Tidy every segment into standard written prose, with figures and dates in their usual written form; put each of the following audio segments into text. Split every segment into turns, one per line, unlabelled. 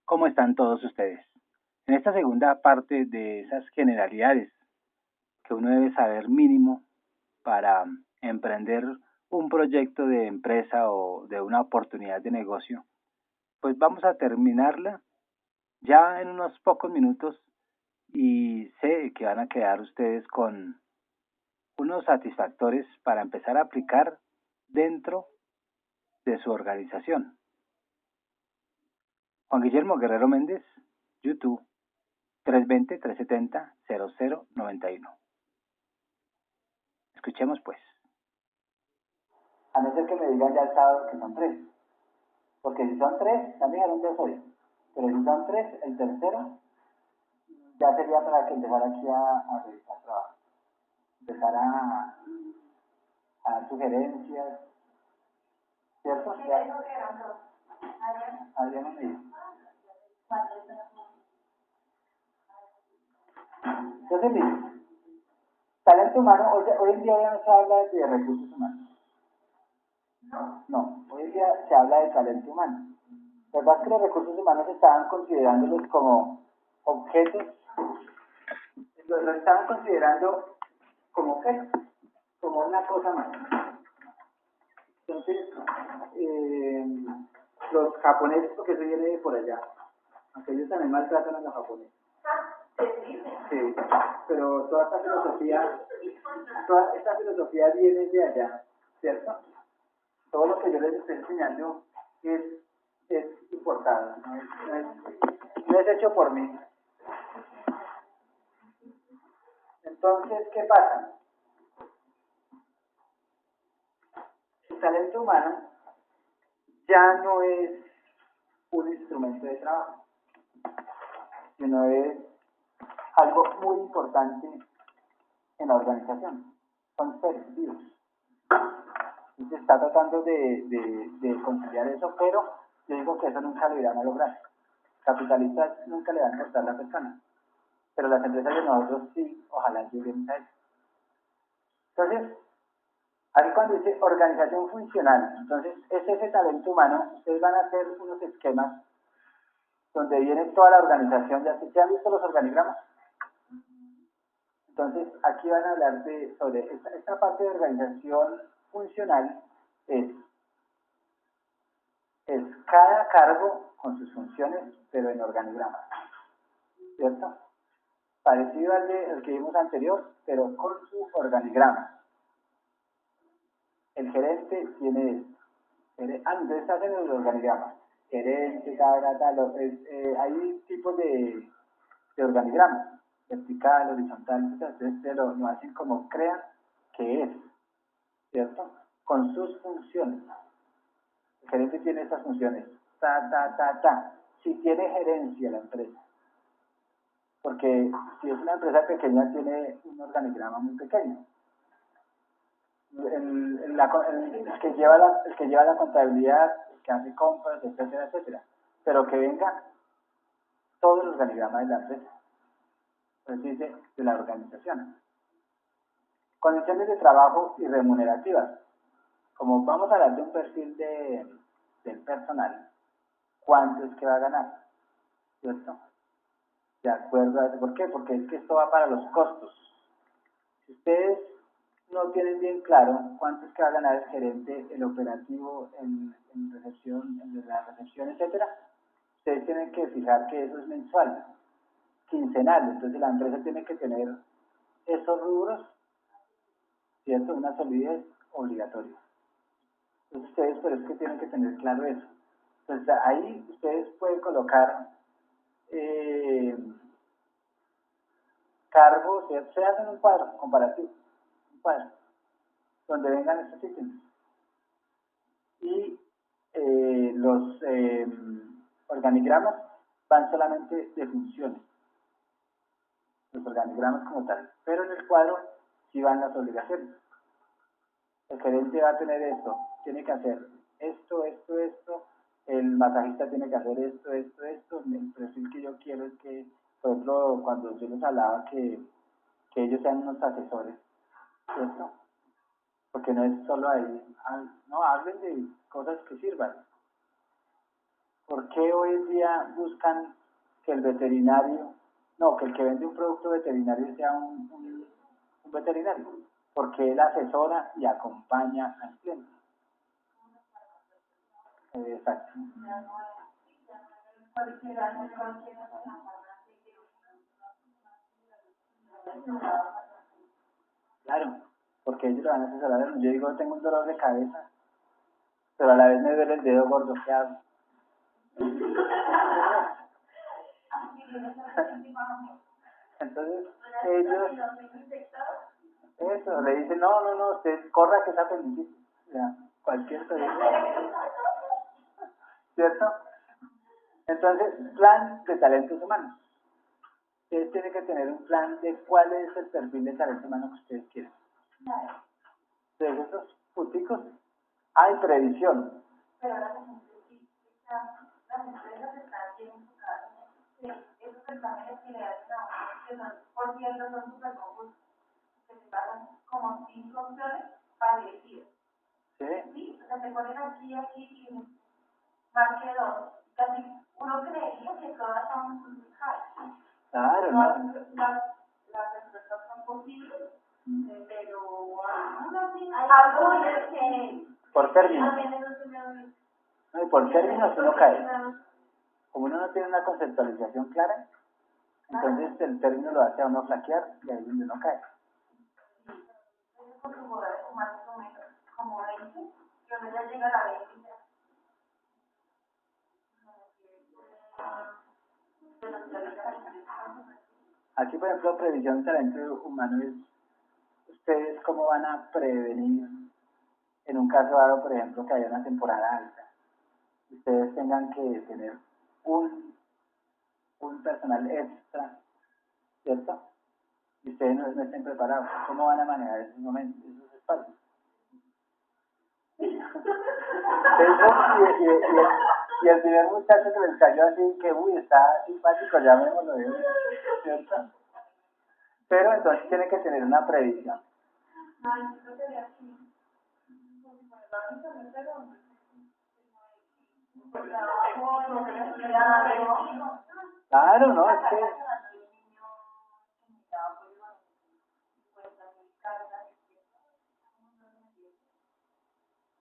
¿Cómo están todos ustedes? En esta segunda parte de esas generalidades que uno debe saber mínimo para emprender un proyecto de empresa o de una oportunidad de negocio, pues vamos a terminarla ya en unos pocos minutos y sé que van a quedar ustedes con unos satisfactores para empezar a aplicar dentro de su organización. Juan Guillermo Guerrero Méndez, YouTube, 320-370-0091. Escuchemos pues.
A no ser que me digan ya el sábado que son 3. Porque si son 3, también dijeron que soy. Pero si son 3, el tercero ya sería para que empezara aquí a revisar trabajo. Empezar a dar sugerencias. ¿Cierto? Ya. Adriana me dijo. Entonces, mire, talento humano, hoy en día ya no se habla de recursos humanos. No, hoy en día se habla de talento humano. La verdad es que los recursos humanos estaban considerándolos como objetos, los estaban considerando como objetos, como una cosa más. Entonces, los japoneses, porque eso viene de por allá, aunque ellos también maltratan a los japoneses. Sí, pero toda esta filosofía viene de allá, ¿cierto? Todo lo que yo les estoy enseñando es importado, no es hecho por mí. Entonces, ¿qué pasa? El talento humano ya no es un instrumento de trabajo, sino es algo muy importante en la organización. Son seres vivos. Y se está tratando de conciliar eso, pero yo digo que eso nunca lo irán a lograr. Capitalistas nunca le van a importar a la persona, pero las empresas de nosotros sí, ojalá lleguen a eso. Entonces, aquí cuando dice organización funcional, entonces es ese talento humano, ustedes van a hacer unos esquemas donde viene toda la organización, ¿ya han visto los organigramas? Entonces, aquí van a hablar sobre esta parte de organización funcional, es cada cargo con sus funciones, pero en organigrama, ¿cierto? Parecido al que vimos anterior, pero con su organigrama. El gerente tiene esto. Entonces hacen el organigrama. Gerente, hay tipos de organigramas, vertical, horizontal, entonces lo hacen como crean que es, ¿cierto? Con sus funciones. El gerente tiene esas funciones, si tiene gerencia la empresa, porque si es una empresa pequeña tiene un organigrama muy pequeño. El que lleva la contabilidad, el que hace compras, etcétera, etcétera, pero que venga todo el organigrama de la empresa, es decir, de la organización. Condiciones de trabajo y remunerativas. Como vamos a hablar de un perfil del personal, ¿cuánto es que va a ganar? ¿Cierto? De acuerdo a eso. ¿Por qué? Porque es que esto va para los costos. Si ustedes no tienen bien claro cuánto es que va a ganar el gerente, el operativo, en recepción, en la recepción, etcétera, ustedes tienen que fijar que eso es mensual, quincenal. Entonces la empresa tiene que tener esos rubros, ¿cierto? Una solidez obligatoria. Entonces ustedes, pero es que tienen que tener claro eso. Entonces ahí ustedes pueden colocar cargos, se hacen un cuadro comparativo, donde vengan estos ítems. Y los organigramas van solamente de funciones, los organigramas como tal, pero en el cuadro sí van las obligaciones. El gerente va a tener esto, tiene que hacer esto, el masajista tiene que hacer esto, el perfil que yo quiero es que Por ejemplo, cuando yo les hablaba que ellos sean unos asesores, ¿cierto? Porque no es solo ahí, no, hablen de cosas que sirvan. ¿Por qué hoy en día buscan que el veterinario, no, que el que vende un producto veterinario sea un veterinario? Porque él asesora y acompaña al cliente. Exacto. Claro, porque ellos lo van a asesorar. Yo digo, tengo un dolor de cabeza, pero a la vez me duele el dedo gordo, ¿qué hago? Entonces, ellos, eso, le dicen, no, usted corra que es apendicitis. Ya, cualquier cosa. ¿Cierto? Entonces, plan de talentos humanos. Ustedes tienen que tener un plan de cuál es el perfil de talento humano que ustedes quieren. De esos puticos, hay previsión. Pero las empresas están bien enfocadas en esos exámenes que le hacen a uno, que son, por cierto, son súper confusos, que se pasan como 5 opciones parecidas. ¿Sí? O sea, te ponen aquí y marque 2. Casi uno creería que todas son high. Claro, las respuestas son posibles, pero algunas que por términos. No, y por términos uno cae. Como uno no tiene una conceptualización clara, entonces el término lo hace a uno flaquear y ahí es donde uno cae. Como 20, yo no ya llega a la 20. Aquí, por ejemplo, previsión de talento humano es ustedes cómo van a prevenir en un caso dado, por ejemplo, que haya una temporada alta. Ustedes tengan que tener un personal extra, ¿cierto? Y ustedes no estén preparados. ¿Cómo van a manejar esos momentos, esos espacios? Y el primer muchacho que les cayó así, que uy, está simpático, llamémoslo, ¿cierto? Pero entonces tiene que tener una previsión. Claro, no, es que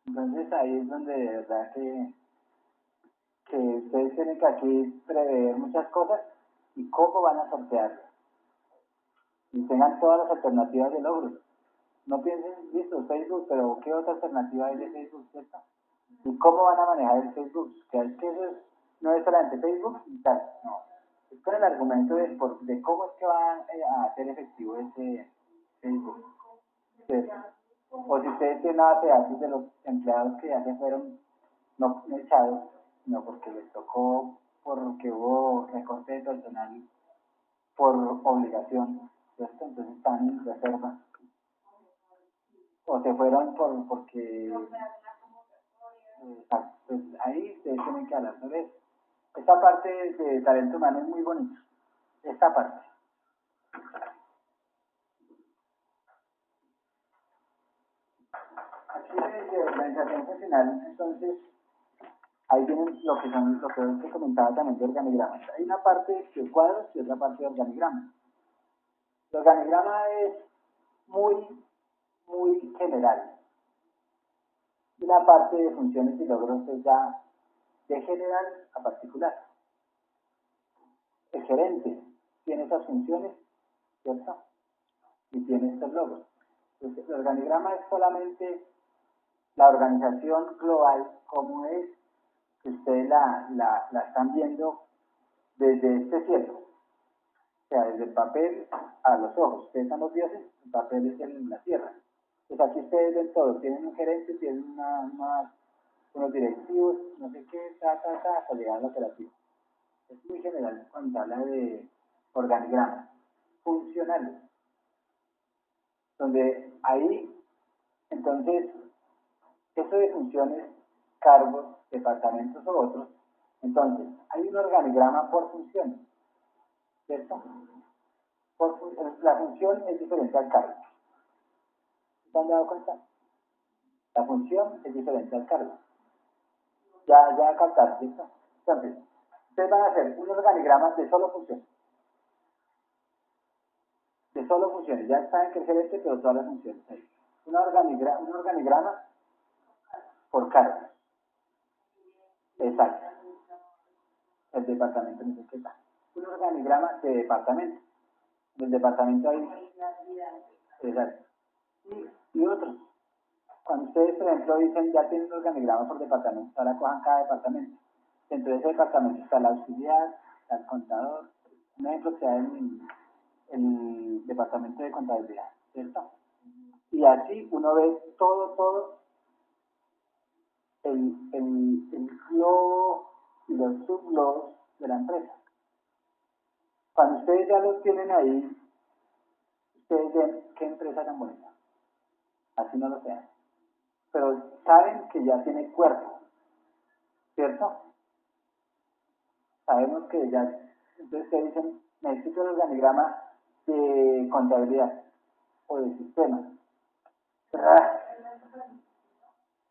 entonces ahí es donde de verdad que ustedes tienen que aquí prever muchas cosas y cómo van a sortearlas. Y tengan todas las alternativas de logro. No piensen, listo, Facebook, pero ¿qué otra alternativa hay de Facebook, cierto? ¿Y cómo van a manejar el Facebook? Que es que eso no es solamente Facebook y tal, no. Es con el argumento de cómo es que van a hacer efectivo ese Facebook. ¿Cierto? O si ustedes tienen una base de datos de los empleados que ya se fueron, no echados, sino porque les tocó, porque hubo recorte de personal por obligación, ¿cierto? Entonces están en reserva. O se fueron porque pues ahí ustedes tienen que hablar sobre eso. Esta parte de talento humano es muy bonita. Esta parte. Aquí de organización funcional, entonces, ahí vienen lo que comentaba también de organigramas. Hay una parte de cuadros y otra parte de organigrama. El organigrama es muy general. Y la parte de funciones y logros es ya de general a particular. El gerente tiene esas funciones, ¿cierto? Y tiene estos logros. Entonces, el organigrama es solamente la organización global, como es que ustedes la están viendo desde este cielo. O sea, desde el papel a los ojos. Ustedes son los dioses, el papel es en la tierra. Pues aquí ustedes ven todo. Tienen un gerente, tienen unos directivos, no sé qué, hasta llegar al operativo. Es muy general cuando habla de organigramas funcionales, donde ahí, entonces, eso de funciones, cargos, departamentos o otros, entonces, hay un organigrama por funciones. ¿cierto? La función es diferente al cargo. ¿Se han dado cuenta? La función es diferente al cargo. Ya captar, ¿cierto? Entonces, ustedes van a hacer unos organigramas de solo funciones. De solo funciones. Ya saben que es gerente, pero todas las funciones ahí. Un organigrama por cargo. Exacto. El departamento no sé qué tal. Un organigrama de departamento. Del departamento ahí. Exacto. Y otros. Cuando ustedes, por ejemplo, dicen ya tienen un organigrama por departamento, ahora cojan cada departamento. Dentro de ese departamento está el auxiliar, está el contador. Un ejemplo sea el departamento de contabilidad, ¿cierto? Y así uno ve todo el globo y los subglobos de la empresa. Cuando ustedes ya los tienen ahí, ustedes ven qué empresa tan bonita. Así no lo sean. Pero saben que ya tiene cuerpo, ¿cierto? Sabemos que ya, entonces ustedes dicen, necesito el organigrama de contabilidad o de sistema.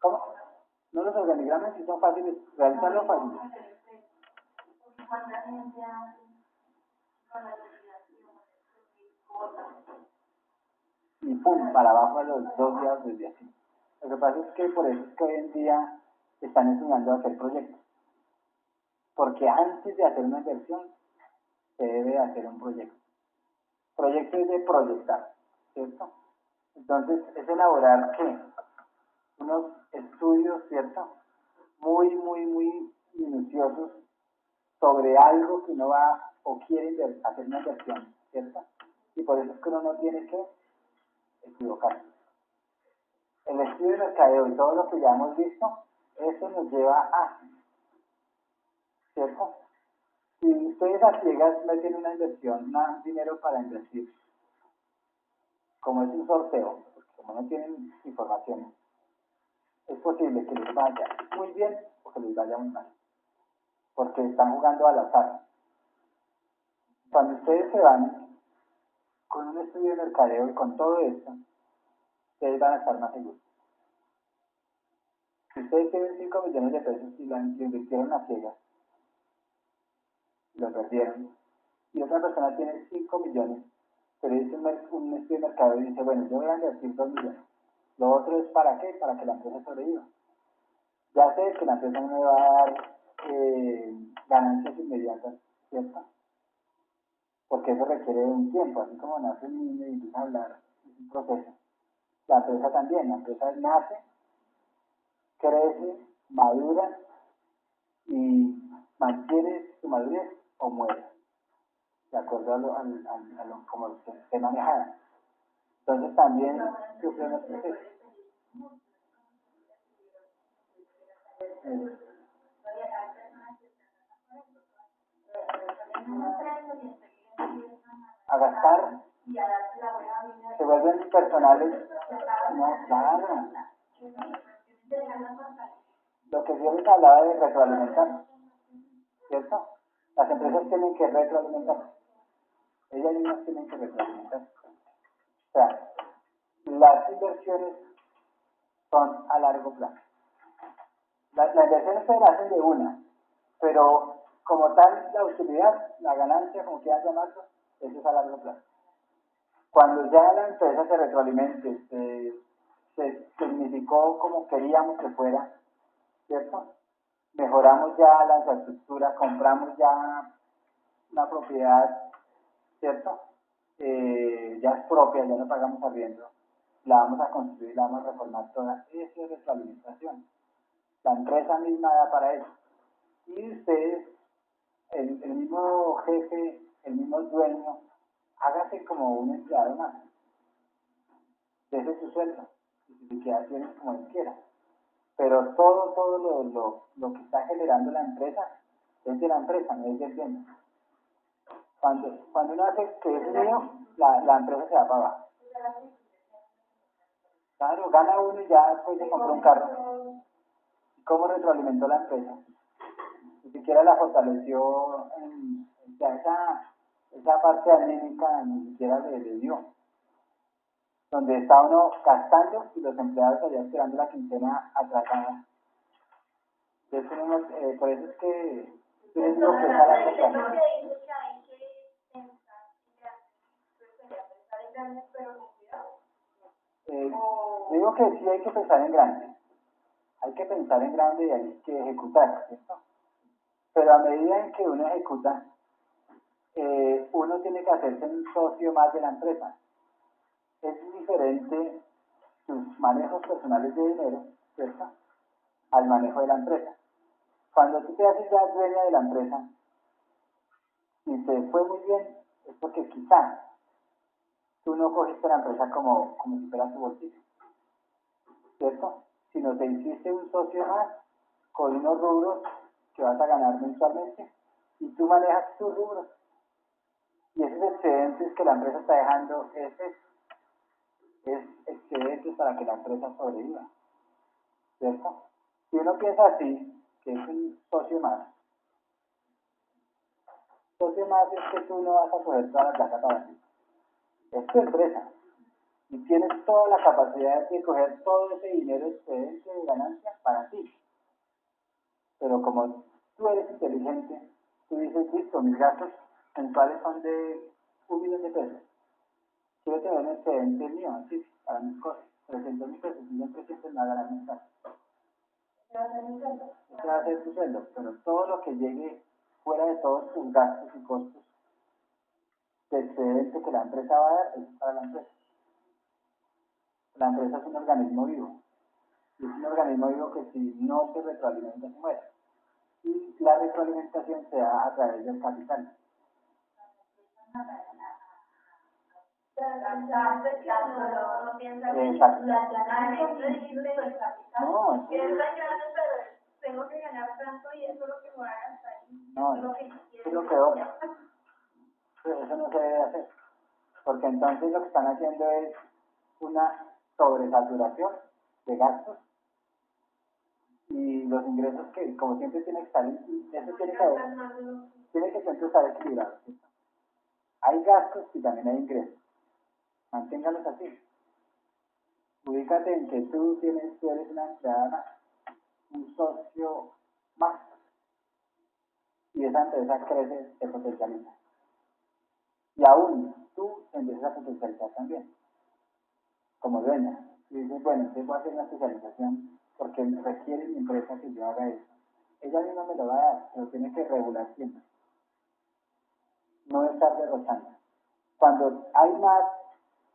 ¿Cómo? No, los organigramas sí son fáciles, realizarlo fácil. Y pum, para abajo a los 2 días o 3 días. Lo que pasa es que por eso es que hoy en día están enseñando a hacer proyectos. Porque antes de hacer una inversión, se debe hacer un proyecto. Proyecto es de proyectar, ¿cierto? Entonces, es elaborar, ¿qué? Unos estudios, ¿cierto? Muy minuciosos sobre algo que uno va o quiere hacer una inversión, ¿cierto? Y por eso es que uno no tiene que equivocarse. El estudio de mercadeo y todo lo que ya hemos visto, eso nos lleva a, ¿cierto? Si ustedes a ciegas meten una inversión, un dinero para invertir, como es un sorteo, porque como no tienen información, es posible que les vaya muy bien o que les vaya muy mal, porque están jugando al azar. Cuando ustedes se van con un estudio de mercadeo y con todo esto, ustedes van a estar más seguros. Si ustedes tienen 5 millones de pesos y lo invirtieron a ciegas, lo perdieron, y otra persona tiene 5 millones, pero dice un estudio de mercado y dice, bueno, yo voy a invertir 2 millones. Lo otro es ¿para qué? Para que la empresa sobreviva. Ya sé que la empresa no me va a dar ganancias inmediatas, ¿cierto? Porque eso requiere un tiempo, así como nace un niño y empieza a hablar, es un proceso. La empresa también, la empresa nace, crece, madura y mantiene su madurez o muere, de acuerdo a lo como se esté manejada. Entonces también sufre unos procesos. A gastar, se vuelven personales, no, claro. Lo que yo les hablaba de retroalimentar, ¿cierto? Las empresas tienen que retroalimentar, ellas mismas tienen que retroalimentar. O sea, las inversiones son a largo plazo. Las inversiones se hacen de una, pero como tal, la utilidad, la ganancia, como quieran llamarlo, eso es a largo plazo. Cuando ya la empresa se retroalimente, se significó como queríamos que fuera, ¿cierto? Mejoramos ya la infraestructura, compramos ya una propiedad, ¿cierto? Ya es propia, ya no pagamos arriendo, la vamos a construir, la vamos a reformar toda. Eso es retroalimentación. La empresa misma da para eso. Y ustedes, el mismo jefe, el mismo dueño, hágase como un empleado más. Deje su sueldo. Y si se queda tiene como él quiera. Pero todo lo que está generando la empresa es de la empresa, no es del dueño. Cuando uno hace que es mío, la empresa se va para abajo. Claro, gana uno y ya después se compra un carro. ¿Cómo retroalimentó la empresa? Ni siquiera la fortaleció ya esa parte anímica ni siquiera le dio. Donde está uno gastando y los empleados allá esperando la quincena atrasada. Entonces, por eso es que yo les digo que esa la situación. Digo que sí hay que pensar en grande. Hay que pensar en grande y hay que ejecutar, ¿cierto? Pero a medida en que uno ejecuta, uno tiene que hacerse un socio más de la empresa. Es diferente sus manejos personales de dinero, ¿cierto?, al manejo de la empresa. Cuando tú te haces ya dueña de la empresa, si te fue muy bien, es porque quizá tú no cogiste la empresa como si fuera tu bolsillo, ¿cierto? Sino te hiciste un socio más con unos rubros que vas a ganar mensualmente y tú manejas tus rubros. Y esos excedentes que la empresa está dejando, ese es excedentes para que la empresa sobreviva, ¿cierto? Si uno piensa así, que es un socio más es que tú no vas a coger toda la plata para ti. Es tu empresa y tienes toda la capacidad de coger todo ese dinero excedente de ganancia para ti. Pero como tú eres inteligente, tú dices, listo, mis gastos mensuales son de 1.000.000 de pesos. Quiero tener un excedente mío, así, para mis cosas. 300.000 pesos, y yo 300 me va a ganar mensual. Ese va a ser tu sueldo, pero todo lo que llegue fuera de todos tus gastos y costos de excedente que la empresa va a dar es para la empresa. La empresa es un organismo vivo. Y es un organismo vivo que si no se retroalimenta se muere. Y la retroalimentación se da a través del capital. Exacto. No, tengo que ganar tanto y eso es lo que me va a gastar. No, es lo peor. Eso no se debe hacer. Porque entonces lo que están haciendo es una sobresaturación de gastos y los ingresos que, como siempre, tiene que estar, eso tiene que siempre estar equilibrado, ¿cierto? Hay gastos y también hay ingresos. Manténgalos así. Ubícate en que tú eres una empleada, un socio más, y esa empresa crece, se potencializa. Y aún tú empiezas a potencializar también, como dueña. Y dices, bueno, entonces voy a hacer una especialización porque requiere mi empresa que yo haga eso. Ella misma me lo va a dar, pero tiene que regular siempre. No estar derrochando. Cuando hay más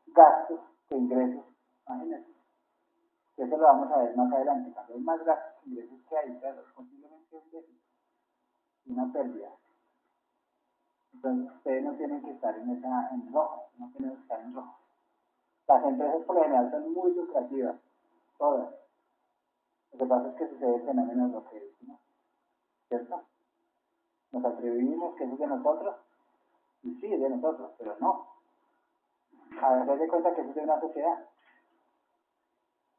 gastos que ingresos, imagínate, eso lo vamos a ver más adelante, cuando hay más gastos que ingresos que hay, pero posiblemente un déficit y una pérdida. Entonces ustedes no tienen que estar en rojo, no tienen que estar en rojo. Las empresas por lo general son muy lucrativas, todas. Lo que pasa es que sucede el fenómeno de lo que decimos, ¿cierto? Nos atribuimos que eso es de nosotros, y sí, es de nosotros, pero no. A veces de cuenta que eso es de una sociedad.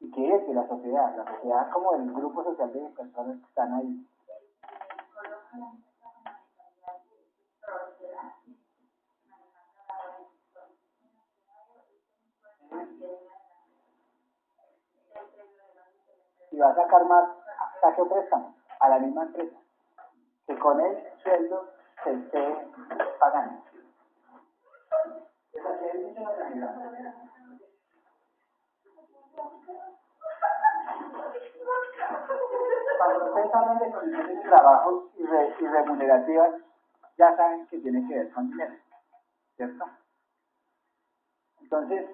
¿Y qué es de la sociedad? La sociedad como el grupo social de personas que están ahí. Y va a sacar más, saque préstamo a la misma empresa, que con el sueldo se esté pagando. Es así, hay mucha realidad. Cuando ustedes hablan de condiciones de trabajo y remunerativas, ya saben que tiene que ver con dinero, ¿cierto? Entonces,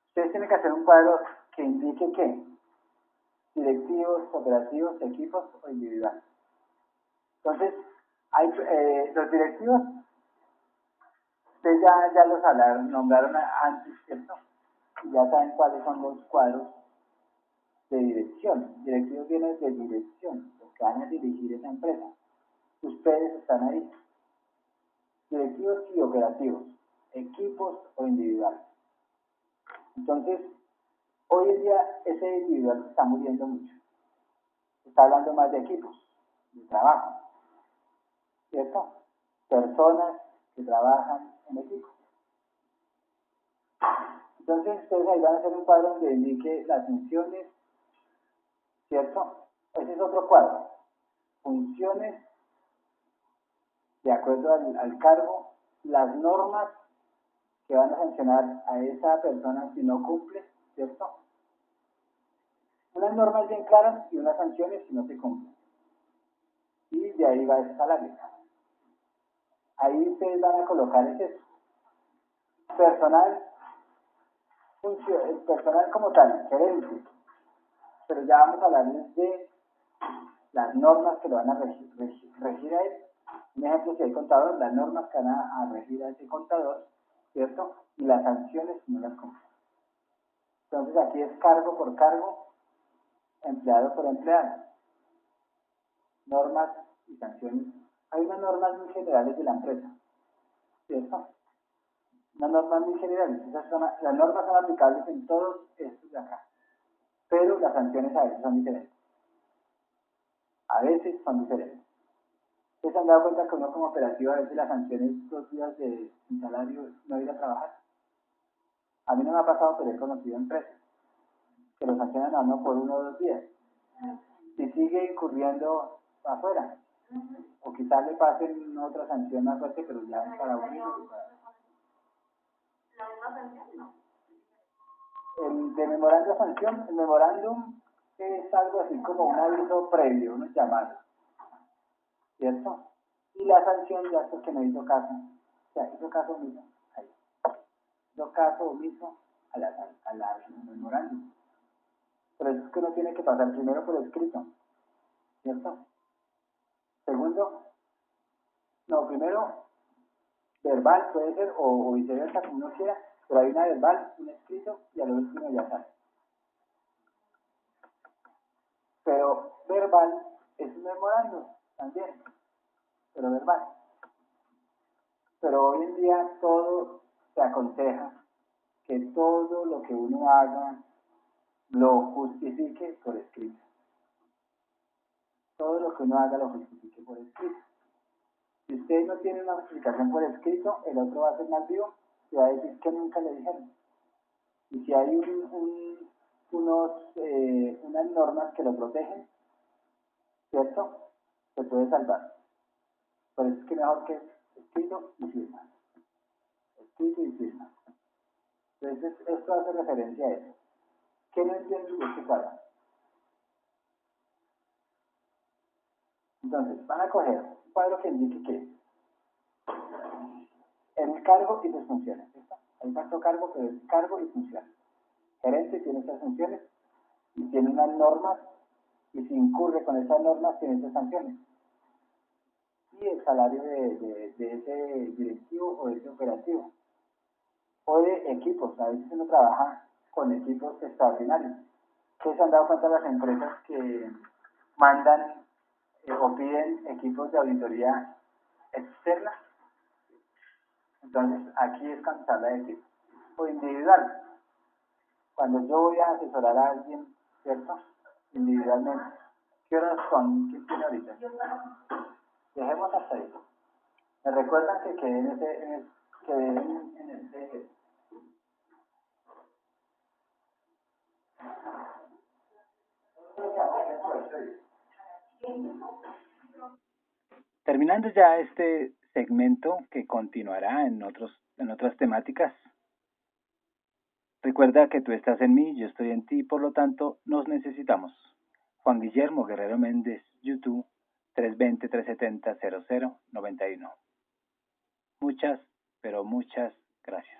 ustedes tienen que hacer un cuadro que indique qué: directivos, operativos, equipos o individuales. Entonces, los directivos, ustedes ya los nombraron antes, ¿cierto? Y ya saben cuáles son los cuadros de dirección. Directivos vienen de dirección, los que van a dirigir esa empresa. Ustedes están ahí. Directivos y operativos, equipos o individuales. Entonces, hoy en día ese individual está muriendo mucho. Se está hablando más de equipos, de trabajo, ¿cierto? personas que trabajan en equipo. Entonces ustedes ahí van a hacer un cuadro donde indique las funciones, ¿cierto? Ese es otro cuadro. Funciones de acuerdo al cargo, las normas que van a sancionar a esa persona si no cumple, ¿cierto? Unas normas bien claras y unas sanciones si no se cumplen. Y de ahí va ese salario. Ahí ustedes van a colocar ese personal, el personal como tal, gerente. Pero ya vamos a hablarles de las normas que lo van a regir a él. Un ejemplo, si hay contador, las normas que van a regir a ese contador, ¿cierto? Y las sanciones si no las cumple. Entonces aquí es cargo por cargo, empleado por empleado. Normas y sanciones. Hay unas normas muy generales de la empresa, ¿cierto? Unas normas muy generales. Las normas son aplicables en todos estos de acá, pero las sanciones a veces son diferentes. A veces son diferentes. ¿Ustedes se han dado cuenta que uno como operativo a veces las sanciones 2 días de sin salario no ir a trabajar? A mí no me ha pasado, pero he conocido empresas que lo sancionan a uno por 1 o 2 días. Y sigue incurriendo afuera. O quizás le pasen otra sanción más fuerte, pero ya es para uno. El de memorándum de sanción, el memorándum es algo así como un aviso previo, unos llamados, ¿cierto? Y la sanción ya es porque no hizo caso. O sea, hizo caso omiso. Ahí. Hizo caso omiso a la memorándum. Por eso es que uno tiene que pasar primero por escrito, ¿cierto? Segundo, no, primero verbal puede ser, o viceversa, como uno quiera, pero hay una verbal, un escrito, y al último ya sale. Pero verbal es un memorándum también, pero verbal. Pero hoy en día todo se aconseja que todo lo que uno haga lo justifique por escrito. Todo lo que uno haga lo justifique por escrito. Si usted no tiene una justificación por escrito, el otro va a ser más vivo y va a decir que nunca le dijeron. Y si hay unas normas que lo protegen, ¿cierto? Se puede salvar. Por eso es que mejor que escrito y firma. Escrito y firma. Entonces, esto hace referencia a eso. ¿Qué no entiende de este cuadro? Entonces, van a coger un cuadro que indique que el cargo y sus funciones. ¿Cierto? Hay un factor cargo, pero es cargo y funciones. Gerente tiene estas funciones y tiene unas normas, y si incurre con esas normas tiene esas sanciones. Y el salario de ese directivo o de ese operativo. O de equipos, a veces uno trabaja con equipos extraordinarios. ¿Ustedes se han dado cuenta de las empresas que mandan o piden equipos de auditoría externa? Entonces, aquí es cuando se habla de equipo. O individual. Cuando yo voy a asesorar a alguien, ¿cierto? Individualmente. ¿Qué horas son? ¿Quién tiene ahorita? Dejemos hasta ahí. ¿Me recuerdan que quedé en ese
Terminando ya este segmento que continuará en otras temáticas. Recuerda que tú estás en mí, yo estoy en ti, por lo tanto, nos necesitamos. Juan Guillermo Guerrero Méndez, YouTube, 320-370-0091. Muchas, pero muchas gracias.